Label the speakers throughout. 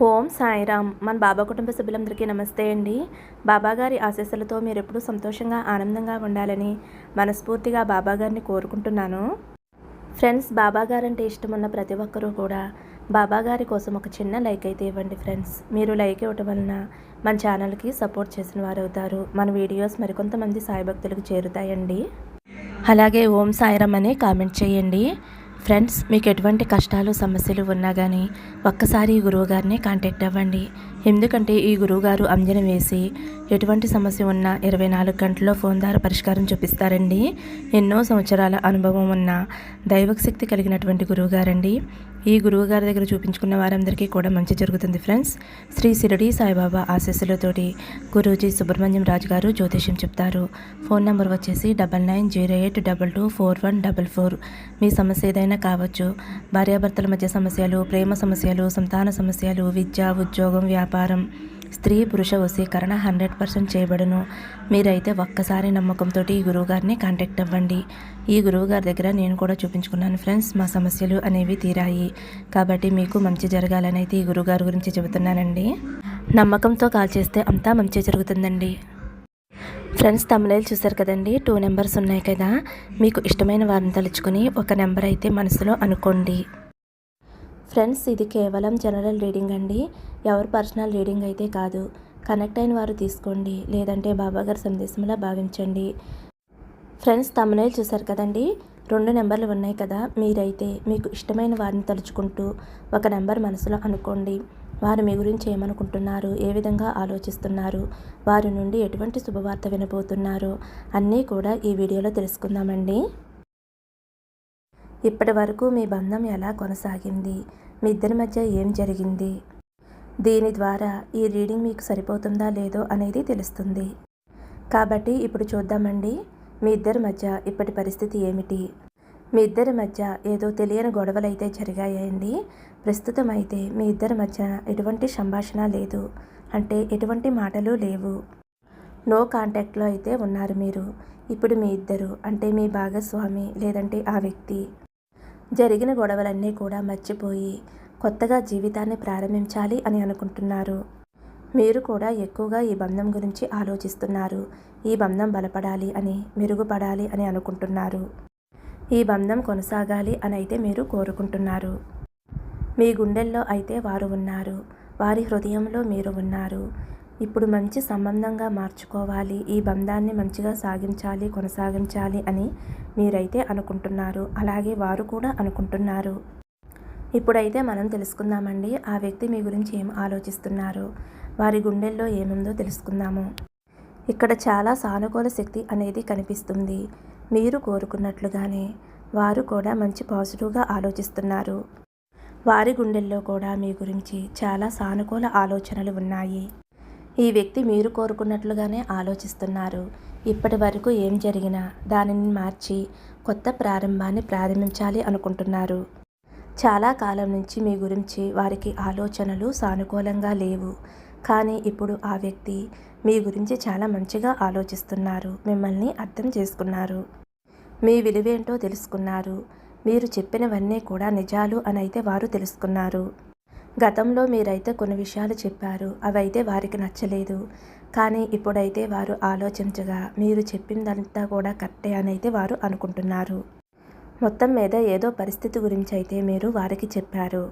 Speaker 1: ఓం సాయిరామ్. మన బాబా కుటుంబ సభ్యులందరికీ నమస్తే అండి. బాబాగారి ఆశీస్సులతో మీరు ఎప్పుడూ సంతోషంగా ఆనందంగా ఉండాలని మనస్ఫూర్తిగా బాబాగారిని కోరుకుంటున్నాను. ఫ్రెండ్స్, బాబాగారంటే ఇష్టం ఉన్న ప్రతి ఒక్కరూ కూడా బాబాగారి కోసం ఒక చిన్న లైక్ అయితే ఇవ్వండి ఫ్రెండ్స్. మీరు లైక్ ఇవ్వటం వలన మన ఛానల్కి సపోర్ట్ చేసిన వారు అవుతారు. మన వీడియోస్ మరికొంతమంది సాయి భక్తులకు చేరుతాయండి. అలాగే ఓం సాయిరామ్ అని కామెంట్ చేయండి. ఫ్రెండ్స్, మీకు ఎటువంటి కష్టాలు సమస్యలు ఉన్నా కానీ ఒక్కసారి ఈ గురువుగారిని కాంటాక్ట్ అవ్వండి. ఎందుకంటే ఈ గురువుగారు అంజన వేసి ఎటువంటి సమస్య ఉన్నా 24 గంటల్లో ఫోన్ ద్వారా పరిష్కారం చూపిస్తారండి. ఎన్నో సంవత్సరాల అనుభవం ఉన్న దైవశక్తి కలిగినటువంటి గురువుగారండి. ఈ గురువుగారి దగ్గర చూపించుకున్న వారందరికీ కూడా మంచి జరుగుతుంది ఫ్రెండ్స్. శ్రీ షిరిడి సాయిబాబా ఆశీస్సులతోటి గురూజీ సుబ్రహ్మణ్యం రాజు గారు జ్యోతిష్యం చెప్తారు. ఫోన్ నెంబర్ వచ్చేసి 9908224144. మీ సమస్య ఏదైనా కావచ్చు. భార్యాభర్తల మధ్య సమస్యలు, ప్రేమ సమస్యలు, సంతాన సమస్యలు, విద్య, ఉద్యోగం, వ్యాపారం, స్త్రీ పురుష వశీకరణ 100% చేయబడును. మీరైతే ఒక్కసారి నమ్మకంతో ఈ గురువుగారిని కాంటాక్ట్ అవ్వండి. ఈ గురువుగారి దగ్గర నేను కూడా చూపించుకున్నాను ఫ్రెండ్స్. మా సమస్యలు అనేవి తీరాయి. కాబట్టి మీకు మంచి జరగాలని అయితే ఈ గురువుగారి గురించి చెబుతున్నానండి. నమ్మకంతో కాల్ చేస్తే అంతా మంచి జరుగుతుందండి. ఫ్రెండ్స్, తమ్ముళ్ళు చూశారు కదండి, 2 నెంబర్స్ ఉన్నాయి కదా. మీకు ఇష్టమైన వారిని తలుచుకొని ఒక నెంబర్ అయితే మనసులో అనుకోండి. ఫ్రెండ్స్, ఇది కేవలం జనరల్ రీడింగ్ అండి. ఎవరి పర్సనల్ రీడింగ్ అయితే కాదు. కనెక్ట్ అయిన వారు తీసుకోండి, లేదంటే బాబాగారి సందేశంలా భావించండి. ఫ్రెండ్స్, తమ్ముళ్ళు చూశారు కదండి, 2 నెంబర్లు ఉన్నాయి కదా. మీరైతే మీకు ఇష్టమైన వారిని తలుచుకుంటూ ఒక నెంబర్ మనసులో అనుకోండి. వారు మీ గురించి ఏమనుకుంటున్నారు, ఏ విధంగా ఆలోచిస్తున్నారు, వారి నుండి ఎటువంటి శుభవార్త వినబోతున్నారో అన్నీ కూడా ఈ వీడియోలో తెలుసుకుందామండి. ఇప్పటి వరకు మీ బంధం ఎలా కొనసాగింది, మీ ఇద్దరి మధ్య ఏం జరిగింది, దీని ద్వారా ఈ రీడింగ్ మీకు సరిపోతుందా లేదో అనేది తెలుస్తుంది. కాబట్టి ఇప్పుడు చూద్దామండి, మీ ఇద్దరి మధ్య ఇప్పటి పరిస్థితి ఏమిటి. మీ ఇద్దరి మధ్య ఏదో తెలియని గొడవలు అయితే జరిగాయండి. ప్రస్తుతం అయితే మీ ఇద్దరి మధ్య ఎటువంటి సంభాషణ లేదు, అంటే ఎటువంటి మాటలు లేవు. నో కాంటాక్ట్లో అయితే ఉన్నారు మీరు. ఇప్పుడు మీ ఇద్దరు, అంటే మీ భాగస్వామి లేదంటే ఆ వ్యక్తి జరిగిన గొడవలన్నీ కూడా మర్చిపోయి కొత్తగా జీవితాన్ని ప్రారంభించాలి అని అనుకుంటున్నారు. మీరు కూడా ఎక్కువగా ఈ బంధం గురించి ఆలోచిస్తున్నారు. ఈ బంధం బలపడాలి అని, మెరుగుపడాలి అని అనుకుంటున్నారు. ఈ బంధం కొనసాగాలి అని అయితే మీరు కోరుకుంటున్నారు. మీ గుండెల్లో అయితే వారు ఉన్నారు, వారి హృదయంలో మీరు ఉన్నారు. ఇప్పుడు మంచి సంబంధంగా మార్చుకోవాలి, ఈ బంధాన్ని మంచిగా సాగించాలి, కొనసాగించాలి అని మీరైతే అనుకుంటున్నారు. అలాగే వారు కూడా అనుకుంటున్నారు. ఇప్పుడైతే మనం తెలుసుకుందామండి, ఆ వ్యక్తి మీ గురించి ఏం ఆలోచిస్తున్నారు, వారి గుండెల్లో ఏముందో తెలుసుకుందాము. ఇక్కడ చాలా సానుకూల శక్తి అనేది కనిపిస్తుంది. మీరు కోరుకున్నట్లుగానే వారు కూడా మంచి పాజిటివ్గా ఆలోచిస్తున్నారు. వారి గుండెల్లో కూడా మీ గురించి చాలా సానుకూల ఆలోచనలు ఉన్నాయి. ఈ వ్యక్తి మీరు కోరుకున్నట్లుగానే ఆలోచిస్తున్నారు. ఇప్పటి వరకు ఏం జరిగినా దానిని మార్చి కొత్త ప్రారంభాన్ని ప్రారంభించాలి అనుకుంటున్నారు. చాలా కాలం నుంచి మీ గురించి వారికి ఆలోచనలు సానుకూలంగా లేవు. కానీ ఇప్పుడు ఆ వ్యక్తి మీ గురించి చాలా మంచిగా ఆలోచిస్తున్నారు. మిమ్మల్ని అర్థం చేసుకున్నారు. మీ విలువేంటో తెలుసుకున్నారు. మీరు చెప్పినవన్నీ కూడా నిజాలు అని అయితే వారు తెలుసుకున్నారు. గతంలో మీరైతే కొన్ని విషయాలు చెప్పారు, అవైతే వారికి నచ్చలేదు. కానీ ఇప్పుడైతే వారు ఆలోచించగా మీరు చెప్పిందంతా కూడా కరెక్టే అని అయితే వారు అనుకుంటున్నారు. మొత్తం మీద ఏదో పరిస్థితి గురించి అయితే మీరు వారికి చెప్పారు.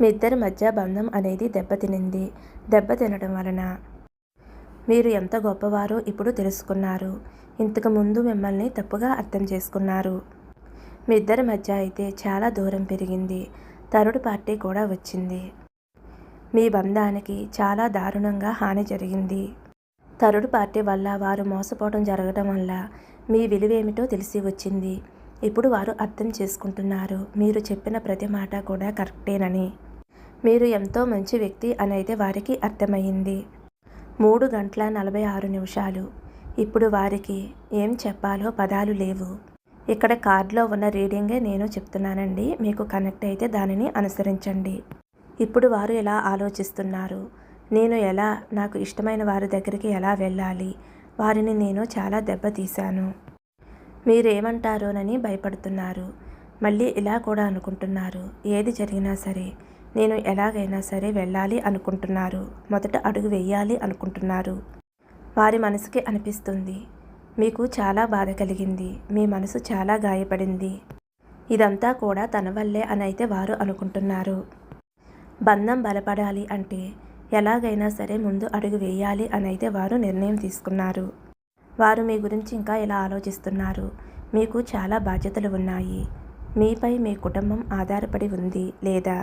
Speaker 1: మీ ఇద్దరి మధ్య బంధం అనేది దెబ్బతినింది. దెబ్బతినడం వలన మీరు ఎంత గొప్పవారో ఇప్పుడు తెలుసుకున్నారు. ఇంతకుముందు మిమ్మల్ని తప్పుగా అర్థం చేసుకున్నారు. మీ ఇద్దరి మధ్య అయితే చాలా దూరం పెరిగింది. థర్డ్ పార్టీ కూడా వచ్చింది. మీ బంధానికి చాలా దారుణంగా హాని జరిగింది. థర్డ్ పార్టీ వల్ల వారు మోసపోవడం జరగడం వల్ల మీ విలువేమిటో తెలిసి వచ్చింది. ఇప్పుడు వారు అర్థం చేసుకుంటున్నారు. మీరు చెప్పిన ప్రతి మాట కూడా కరెక్టేనని. మీరు ఎంతో మంచి వ్యక్తి అని అయితే వారికి అర్థమైంది. 3 గంటల 46 నిమిషాలు. ఇప్పుడు వారికి ఏం చెప్పాలో పదాలు లేవు. ఇక్కడ కార్డులో ఉన్న రీడింగే నేను చెప్తున్నానండి. మీకు కనెక్ట్ అయితే దానిని అనుసరించండి. ఇప్పుడు వారు ఎలా ఆలోచిస్తున్నారు, నేను ఎలా నాకు ఇష్టమైన వారి దగ్గరికి ఎలా వెళ్ళాలి, వారిని నేను చాలా దెబ్బతీశాను, మీరేమంటారోనని భయపడుతున్నారు. మళ్ళీ ఇలా కూడా అనుకుంటున్నారు. ఏది జరిగినా సరే నేను ఎలాగైనా సరే వెళ్ళాలి అనుకుంటున్నారు. మొదట అడుగు వేయాలి అనుకుంటున్నారు. వారి మనసుకి అనిపిస్తుంది, మీకు చాలా బాధ కలిగింది, మీ మనసు చాలా గాయపడింది, ఇదంతా కూడా తన వల్లే అని అయితే వారు అనుకుంటున్నారు. బంధం బలపడాలి అంటే ఎలాగైనా సరే ముందు అడుగు వేయాలి అని అయితే వారు నిర్ణయం తీసుకున్నారు. వారు మీ గురించి ఇంకా ఇలా ఆలోచిస్తున్నారు. మీకు చాలా బాధ్యతలు ఉన్నాయి. మీపై మీ కుటుంబం ఆధారపడి ఉంది, లేదా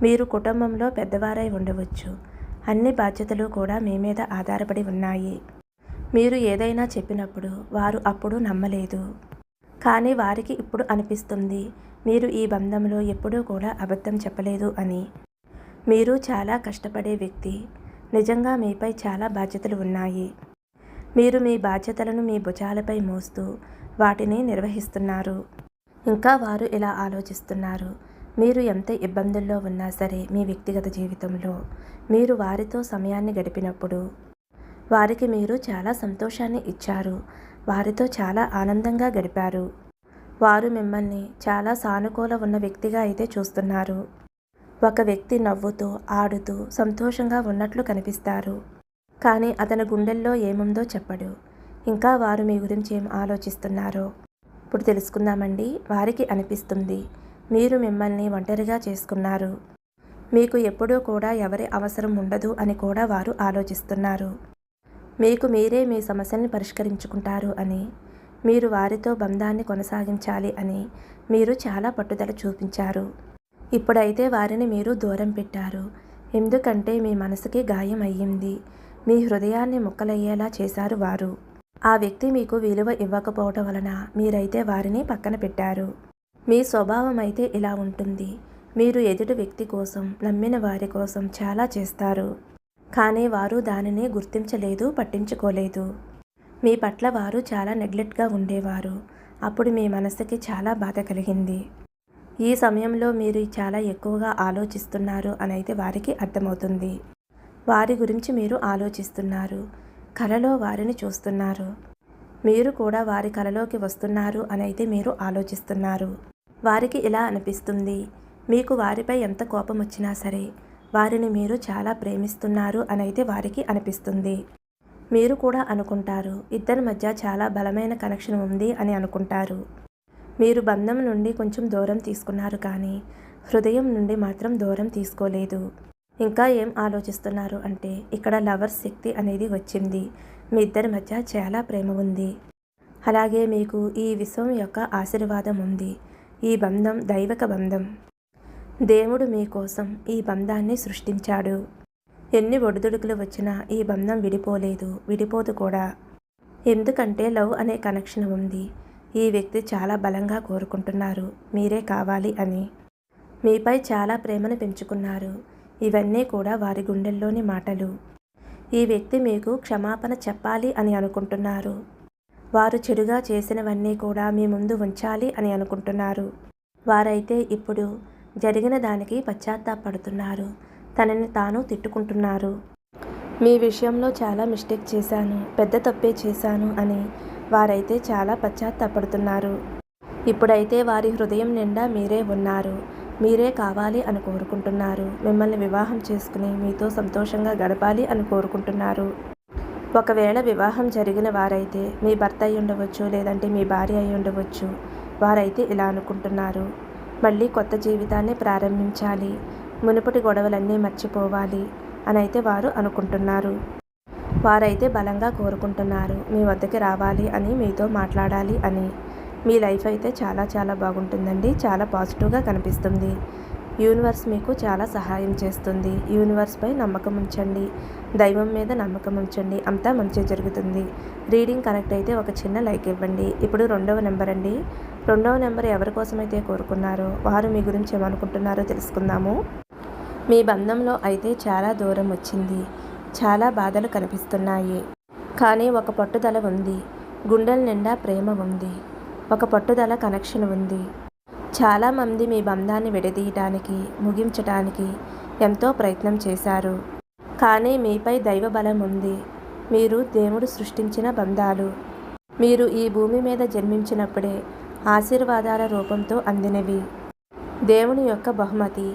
Speaker 1: మీరు కుటుంబంలో పెద్దవారై ఉండవచ్చు. అన్ని బాధ్యతలు కూడా మీ మీద ఆధారపడి ఉన్నాయి. మీరు ఏదైనా చెప్పినప్పుడు వారు అప్పుడు నమ్మలేదు. కానీ వారికి ఇప్పుడు అనిపిస్తుంది, మీరు ఈ బంధంలో ఎప్పుడూ కూడా అబద్ధం చెప్పలేదు అని. మీరు చాలా కష్టపడే వ్యక్తి. నిజంగా మీపై చాలా బాధ్యతలు ఉన్నాయి. మీరు మీ బాధ్యతలను మీ భుజాలపై మోస్తూ వాటిని నిర్వహిస్తున్నారు. ఇంకా వారు ఇలా ఆలోచిస్తున్నారు, మీరు ఎంత ఇబ్బందుల్లో ఉన్నా సరే మీ వ్యక్తిగత జీవితంలో మీరు వారితో సమయాన్ని గడిపినప్పుడు వారికి మీరు చాలా సంతోషాన్ని ఇచ్చారు. వారితో చాలా ఆనందంగా గడిపారు. వారు మిమ్మల్ని చాలా సానుకూల ఉన్న వ్యక్తిగా అయితే చూస్తున్నారు. ఒక వ్యక్తి నవ్వుతూ ఆడుతూ సంతోషంగా ఉన్నట్లు కనిపిస్తారు. కానీ అతని గుండెల్లో ఏముందో చెప్పడు. ఇంకా వారు మీ గురించి ఏం ఆలోచిస్తున్నారో ఇప్పుడు తెలుసుకుందామండి. వారికి అనిపిస్తుంది, మీరు మిమ్మల్ని ఒంటరిగా చేసుకున్నారు. మీకు ఎప్పుడూ కూడా ఎవరి అవసరం ఉండదు అని కూడా వారు ఆలోచిస్తున్నారు. మీకు మీరే మీ సమస్యల్ని పరిష్కరించుకుంటారు అని, మీరు వారితో బంధాన్ని కొనసాగించాలి అని మీరు చాలా పట్టుదల చూపించారు. ఇప్పుడైతే వారిని మీరు దూరం పెట్టారు. ఎందుకంటే మీ మనసుకి గాయం అయ్యింది. మీ హృదయాన్ని ముక్కలయ్యేలా చేశారు వారు. ఆ వ్యక్తి మీకు విలువ ఇవ్వకపోవటం వలన మీరైతే వారిని పక్కన పెట్టారు. మీ స్వభావం అయితే ఇలా ఉంటుంది. మీరు ఎదుటి వ్యక్తి కోసం, నమ్మిన వారి కోసం చాలా చేస్తారు. కానీ వారు దానిని గుర్తించలేదు, పట్టించుకోలేదు. మీ పట్ల వారు చాలా నెగ్లెక్ట్గా ఉండేవారు. అప్పుడు మీ మనసుకి చాలా బాధ కలిగింది. ఈ సమయంలో మీరు చాలా ఎక్కువగా ఆలోచిస్తున్నారు అని అయితే వారికి అర్థమవుతుంది. వారి గురించి మీరు ఆలోచిస్తున్నారు. కలలో వారిని చూస్తున్నారు. మీరు కూడా వారి కలలోకి వస్తున్నారు అని అయితే మీరు ఆలోచిస్తున్నారు. వారికి ఇలా అనిపిస్తుంది, మీకు వారిపై ఎంత కోపం వచ్చినా సరే వారిని మీరు చాలా ప్రేమిస్తున్నారు అని అయితే వారికి అనిపిస్తుంది. మీరు కూడా అనుకుంటారు, ఇద్దరి మధ్య చాలా బలమైన కనెక్షన్ ఉంది అని అనుకుంటారు. మీరు బంధం నుండి కొంచెం దూరం తీసుకున్నారు, కానీ హృదయం నుండి మాత్రం దూరం తీసుకోలేదు. ఇంకా ఏం ఆలోచిస్తున్నారు అంటే ఇక్కడ లవర్స్ శక్తి అనేది వచ్చింది. మీ ఇద్దరి మధ్య చాలా ప్రేమ ఉంది. అలాగే మీకు ఈ విశ్వం యొక్క ఆశీర్వాదం ఉంది. ఈ బంధం దైవిక బంధం. దేవుడు మీకోసం ఈ బంధాన్ని సృష్టించాడు. ఎన్ని ఒడిదుడుకులు వచ్చినా ఈ బంధం విడిపోలేదు, విడిపోదు కూడా. ఎందుకంటే లవ్ అనే కనెక్షన్ ఉంది. ఈ వ్యక్తి చాలా బలంగా కోరుకుంటున్నారు మీరే కావాలి అని. మీపై చాలా ప్రేమను పెంచుకున్నారు. ఇవన్నీ కూడా వారి గుండెల్లోని మాటలు. ఈ వ్యక్తి మీకు క్షమాపణ చెప్పాలి అని అనుకుంటున్నారు. వారు చెడుగా చేసినవన్నీ కూడా మీ ముందు ఉంచాలి అని అనుకుంటున్నారు. వారైతే ఇప్పుడు జరిగిన దానికి పశ్చాత్తాపడుతున్నారు. తనని తాను తిట్టుకుంటున్నారు. మీ విషయంలో చాలా మిస్టేక్ చేశాను, పెద్ద తప్పే చేశాను అని వారైతే చాలా పశ్చాత్తాపడుతున్నారు. ఇప్పుడైతే వారి హృదయం నిండా మీరే ఉన్నారు. మీరే కావాలి అని కోరుకుంటున్నారు. మిమ్మల్ని వివాహం చేసుకుని మీతో సంతోషంగా గడపాలి అని కోరుకుంటున్నారు. ఒకవేళ వివాహం జరిగిన వారైతే మీ భర్త అయి ఉండవచ్చు, లేదంటే మీ భార్య అయి ఉండవచ్చు. వారైతే ఇలా అనుకుంటున్నారు, మళ్ళీ కొత్త జీవితాన్ని ప్రారంభించాలి, మునుపటి గొడవలన్నీ మర్చిపోవాలి అని అయితే వారు అనుకుంటున్నారు. వారైతే బలంగా కోరుకుంటున్నారు మీ వద్దకి రావాలి అని, మీతో మాట్లాడాలి అని. మీ లైఫ్ అయితే చాలా చాలా బాగుంటుందండి. చాలా పాజిటివ్గా కనిపిస్తుంది. యూనివర్స్ మీకు చాలా సహాయం చేస్తుంది. యూనివర్స్పై నమ్మకం ఉంచండి. దైవం మీద నమ్మకం ఉంచండి. అంతా మంచి జరుగుతుంది. రీడింగ్ కనెక్ట్ అయితే ఒక చిన్న లైక్ ఇవ్వండి. ఇప్పుడు 2వ నెంబర్ అండి. 2వ నెంబర్ ఎవరి కోసమైతే కోరుకున్నారో వారు మీ గురించి ఏమనుకుంటున్నారో తెలుసుకుందాము. మీ బంధంలో అయితే చాలా దూరం వచ్చింది. చాలా బాధలు కనిపిస్తున్నాయి. కానీ ఒక పట్టుదల ఉంది. గుండెల నిండా ప్రేమ ఉంది. ఒక పట్టుదల కనెక్షన్ ఉంది. చాలామంది మీ బంధాన్ని విడదీయటానికి, ముగించటానికి ఎంతో ప్రయత్నం చేశారు. కానీ మీపై దైవ బలం ఉంది. మీరు దేవుడు సృష్టించిన బంధాలు. మీరు ఈ భూమి మీద జన్మించినప్పుడే ఆశీర్వాదాల రూపంతో అందినవి. దేవుని యొక్క బహుమతి.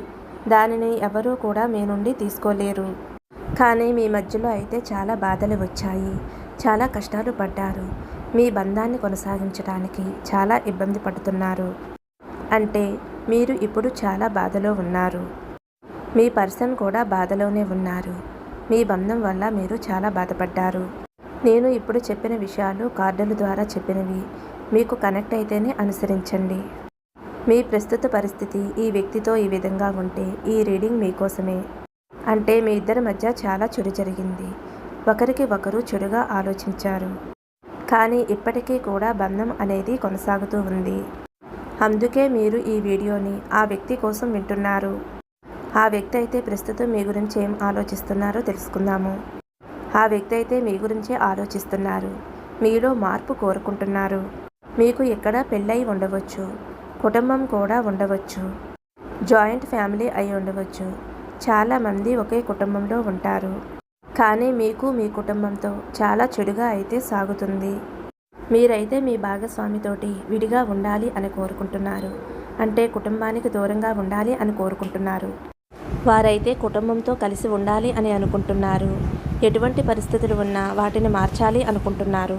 Speaker 1: దానిని ఎవరూ కూడా మీ నుండి తీసుకోలేరు. కానీ మీ మధ్యలో అయితే చాలా బాధలు వచ్చాయి, చాలా కష్టాలు పడ్డారు. మీ బంధాన్ని కొనసాగించడానికి చాలా ఇబ్బంది పడుతున్నారు. అంటే మీరు ఇప్పుడు చాలా బాధలో ఉన్నారు. మీ పర్సన్ కూడా బాధలోనే ఉన్నారు. మీ బంధం వల్ల మీరు చాలా బాధపడ్డారు. నేను ఇప్పుడు చెప్పిన విషయాలు కార్డుల ద్వారా చెప్పినవి. మీకు కనెక్ట్ అయితేనే అనుసరించండి. మీ ప్రస్తుత పరిస్థితి ఈ వ్యక్తితో ఈ విధంగా ఉంటే ఈ రీడింగ్ మీకోసమే. అంటే మీ ఇద్దరి మధ్య చాలా చెడు జరిగింది. ఒకరికి ఒకరు చెడుగా ఆలోచించారు. కానీ ఇప్పటికీ కూడా బంధం అనేది కొనసాగుతూ ఉంది. అందుకే మీరు ఈ వీడియోని ఆ వ్యక్తి కోసం వింటున్నారు. ఆ వ్యక్తి అయితే ప్రస్తుతం మీ గురించి ఏం ఆలోచిస్తున్నారో తెలుసుకుందాము. ఆ వ్యక్తి అయితే మీ గురించే ఆలోచిస్తున్నారు. మీలో మార్పు కోరుకుంటున్నారు. మీకు ఇక్కడ పెళ్ళై ఉండవచ్చు, కుటుంబం కూడా ఉండవచ్చు, జాయింట్ ఫ్యామిలీ అయి ఉండవచ్చు. చాలామంది ఒకే కుటుంబంలో ఉంటారు. కానీ మీకు మీ కుటుంబంతో చాలా చెడుగా అయితే సాగుతుంది. మీరైతే మీ భాగస్వామితోటి విడిగా ఉండాలి అని కోరుకుంటున్నారు. అంటే కుటుంబానికి దూరంగా ఉండాలి అని కోరుకుంటున్నారు. వారైతే కుటుంబంతో కలిసి ఉండాలి అని అనుకుంటున్నారు. ఎటువంటి పరిస్థితులు ఉన్నా వాటిని మార్చాలి అనుకుంటున్నారు.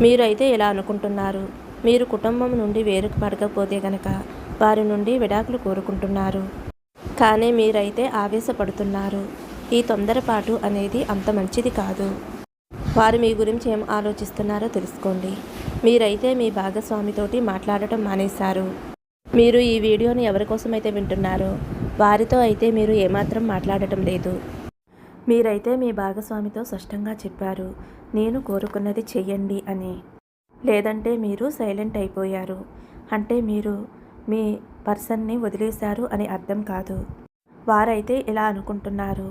Speaker 1: మీరైతే ఇలా అనుకుంటున్నారు. మీరు కుటుంబం నుండి వేరుకు పడకపోతే గనక వారి నుండి విడాకులు కోరుకుంటున్నారు. కానీ మీరైతే ఆవేశపడుతున్నారు. ఈ తొందరపాటు అనేది అంత మంచిది కాదు. వారు మీ గురించి ఏం ఆలోచిస్తున్నారో తెలుసుకోండి. మీరైతే మీ భాగస్వామితోటి మాట్లాడటం మానేశారు. మీరు ఈ వీడియోని ఎవరి కోసమైతే వింటున్నారో వారితో అయితే మీరు ఏమాత్రం మాట్లాడటం లేదు. మీరైతే మీ భాగస్వామితో స్పష్టంగా చెప్పారు, నేను కోరుకున్నది చెయ్యండి అని. లేదంటే మీరు సైలెంట్ అయిపోయారు. అంటే మీరు మీ పర్సన్ని వదిలేశారు అని అర్థం కాదు. వారైతే ఇలా అనుకుంటున్నారు,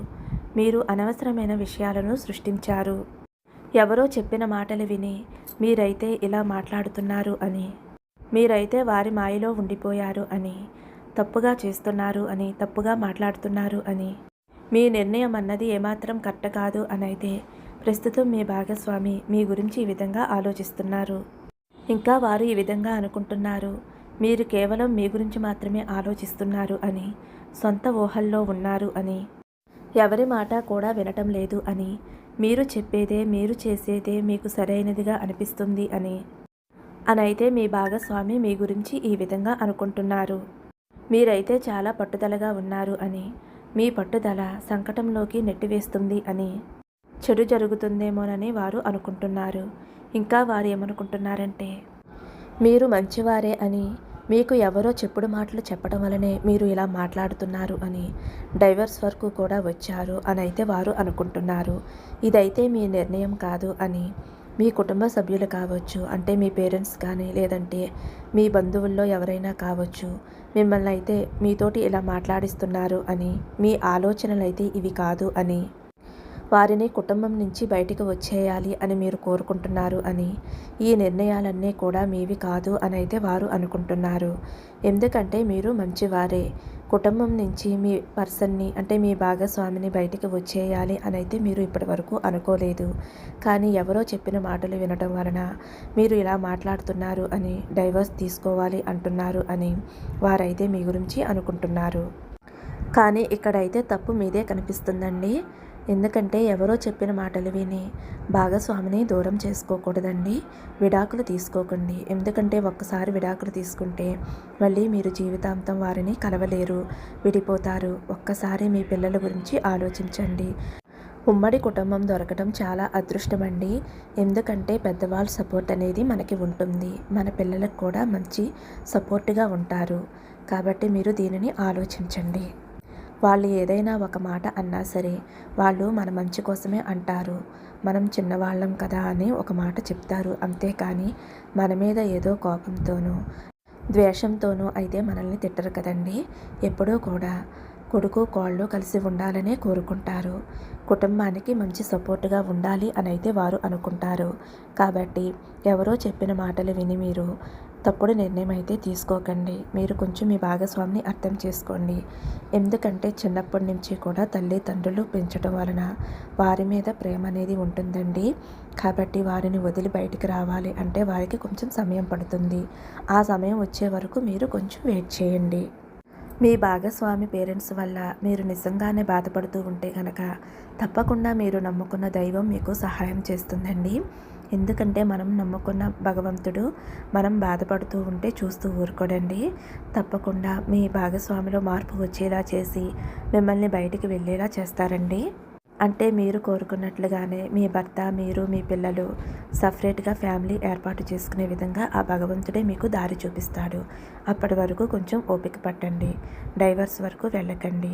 Speaker 1: మీరు అనవసరమైన విషయాలను సృష్టించారు. ఎవరో చెప్పిన మాటలు విని మీరైతే ఇలా మాట్లాడుతున్నారు అని, మీరైతే వారి మాయలో ఉండిపోయారు అని, తప్పుగా చేస్తున్నారు అని, తప్పుగా మాట్లాడుతున్నారు అని, మీ నిర్ణయం అన్నది ఏమాత్రం కరెక్ట్ కాదు అని అయితే ప్రస్తుతం మీ భాగస్వామి మీ గురించి ఈ విధంగా ఆలోచిస్తున్నారు. ఇంకా వారు ఈ విధంగా అనుకుంటున్నారు, మీరు కేవలం మీ గురించి మాత్రమే ఆలోచిస్తున్నారు అని, సొంత ఊహల్లో ఉన్నారు అని, ఎవరి మాట కూడా వినటం లేదు అని, మీరు చెప్పేదే మీరు చేసేదే మీకు సరైనదిగా అనిపిస్తుంది అని అయితే మీ భాగస్వామి మీ గురించి ఈ విధంగా అనుకుంటున్నారు. మీరైతే చాలా పట్టుదలగా ఉన్నారు అని, మీ పట్టుదల సంకటంలోకి నెట్టివేస్తుంది అని, చెడు జరుగుతుందేమోనని వారు అనుకుంటున్నారు. ఇంకా వారు ఏమనుకుంటున్నారంటే మీరు మంచివారే అని, మీకు ఎవరో చెప్పుడు మాటలు చెప్పడం వలనే మీరు ఇలా మాట్లాడుతున్నారు అని, డైవర్స్ వరకు కూడా వచ్చారు అని అయితే వారు అనుకుంటున్నారు. ఇదైతే మీ నిర్ణయం కాదు అని, మీ కుటుంబ సభ్యులు కావచ్చు, అంటే మీ పేరెంట్స్ కానీ లేదంటే మీ బంధువుల్లో ఎవరైనా కావచ్చు, మిమ్మల్ని అయితే మీతోటి ఇలా మాట్లాడిస్తున్నారు అని, మీ ఆలోచనలు అయితే ఇవి కాదు అని, వారిని కుటుంబం నుంచి బయటికి వచ్చేయాలి అని మీరు కోరుకుంటున్నారు అని, ఈ నిర్ణయాలన్నీ కూడా మీవి కాదు అని అయితే వారు అనుకుంటున్నారు. ఎందుకంటే మీరు మంచివారే. కుటుంబం నుంచి మీ పర్సన్ని అంటే మీ భాగస్వామిని బయటికి వచ్చేయాలి అని అయితే మీరు ఇప్పటి వరకు అనుకోలేదు. కానీ ఎవరో చెప్పిన మాటలు వినటం వలన మీరు ఇలా మాట్లాడుతున్నారు అని, డైవర్స్ తీసుకోవాలి అంటున్నారు అని వారైతే మీ గురించి అనుకుంటున్నారు. కానీ ఇక్కడైతే తప్పు మీదే కనిపిస్తుందండి. ఎందుకంటే ఎవరో చెప్పిన మాటలు విని భాగస్వామిని దూరం చేసుకోకూడదండి. విడాకులు తీసుకోకండి. ఎందుకంటే ఒక్కసారి విడాకులు తీసుకుంటే మళ్ళీ మీరు జీవితాంతం వారిని కలవలేరు, విడిపోతారు. ఒక్కసారి మీ పిల్లల గురించి ఆలోచించండి. ఉమ్మడి కుటుంబం దొరకడం చాలా అదృష్టమండి. ఎందుకంటే పెద్దవాళ్ళ సపోర్ట్ అనేది మనకి ఉంటుంది. మన పిల్లలకు కూడా మంచి సపోర్ట్గా ఉంటారు. కాబట్టి మీరు దీనిని ఆలోచించండి. వాళ్ళు ఏదైనా ఒక మాట అన్నా సరే వాళ్ళు మన మంచి కోసమే అంటారు. మనం చిన్నవాళ్ళం కదా అని ఒక మాట చెప్తారు. అంతేకాని మన మీద ఏదో కోపంతోనూ ద్వేషంతోనూ అయితే మనల్ని తిట్టరు కదండి. ఎప్పుడూ కూడా కొడుకు కోళ్ళు కలిసి ఉండాలనే కోరుకుంటారు. కుటుంబానికి మంచి సపోర్టుగా ఉండాలి అని అయితే వారు అనుకుంటారు. కాబట్టి ఎవరో చెప్పిన మాటలు విని మీరు తప్పుడు నిర్ణయం అయితే తీసుకోకండి. మీరు కొంచెం మీ భాగస్వామిని అర్థం చేసుకోండి. ఎందుకంటే చిన్నప్పటి నుంచి కూడా తల్లిదండ్రులు పెంచడం వలన వారి మీద ప్రేమ అనేది ఉంటుందండి. కాబట్టి వారిని వదిలి బయటికి రావాలి అంటే వారికి కొంచెం సమయం పడుతుంది. ఆ సమయం వచ్చే వరకు మీరు కొంచెం వెయిట్ చేయండి. మీ భాగస్వామి పేరెంట్స్ వల్ల మీరు నిజంగానే బాధపడుతూ ఉంటే కనుక తప్పకుండా మీరు నమ్ముకున్న దైవం మీకు సహాయం చేస్తుందండి. ఎందుకంటే మనం నమ్ముకున్న భగవంతుడు మనం బాధపడుతూ ఉంటే చూస్తూ ఊరుకోడండి. తప్పకుండా మీ భాగస్వామిలో మార్పు వచ్చేలా చేసి మిమ్మల్ని బయటికి వెళ్ళేలా చేస్తారండి. అంటే మీరు కోరుకున్నట్లుగానే మీ భర్త, మీరు, మీ పిల్లలు సపరేట్‌గా ఫ్యామిలీ ఏర్పాటు చేసుకునే విధంగా ఆ భగవంతుడే మీకు దారి చూపిస్తాడు. అప్పటి వరకు కొంచెం ఓపిక పట్టండి. డైవర్స్ వరకు వెళ్ళకండి.